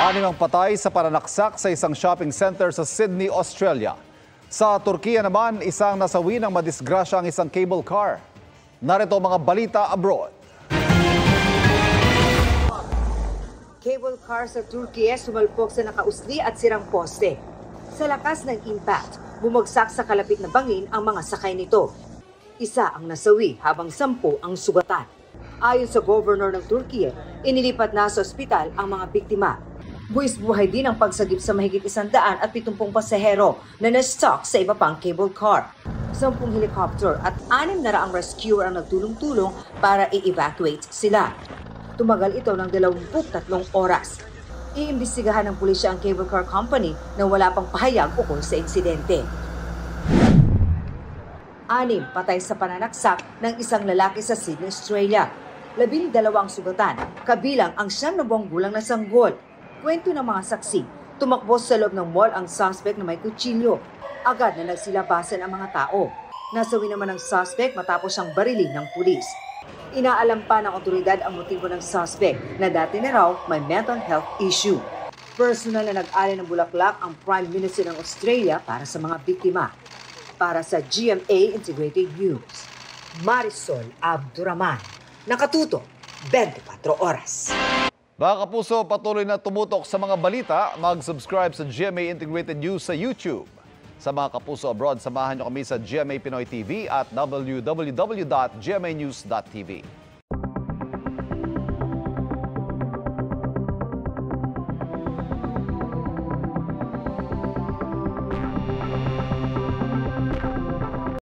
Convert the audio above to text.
Anim ang patay sa pananaksak sa isang shopping center sa Sydney, Australia. Sa Turkiya naman, isang nasawi ng madisgrasya ang isang cable car. Narito mga balita abroad. Cable car sa Turkiya sumalpok sa nakausli at sirang poste. Sa lakas ng impact, bumagsak sa kalapit na bangin ang mga sakay nito. Isa ang nasawi habang 10 ang sugatan. Ayon sa governor ng Turkiya, inilipat na sa ospital ang mga biktima. Buwis buhay din ang pagsagip sa mahigit 170 pasahero na na-stuck sa iba pang cable car. 10 helicopter at 600 rescuer ang nagtulong-tulong para i-evacuate sila. Tumagal ito ng 23 oras. Iimbestigahan ng pulisya ang cable car company na wala pang pahayag ukol sa insidente. 6 patay sa pananaksak ng isang lalaki sa Sydney, Australia. 12 ang sugatan, kabilang ang 9 gulang na sanggol. Kwento ng mga saksi, tumakbo sa loob ng mall ang suspect na may kutsilyo. Agad na nagsilabasan ang mga tao. Nasawi naman ang suspect matapos siyang barilin ng pulis. Inaalam pa ng otoridad ang motibo ng suspect na dati na raw may mental health issue. Personal na nag-alay ng bulaklak ang Prime Minister ng Australia para sa mga biktima. Para sa GMA Integrated News, Marisol Abduraman, nakatuto 24 oras. Mga kapuso, patuloy na tumutok sa mga balita. Mag-subscribe sa GMA Integrated News sa YouTube. Sa mga kapuso abroad, samahan niyo kami sa GMA Pinoy TV at www.gmanews.tv.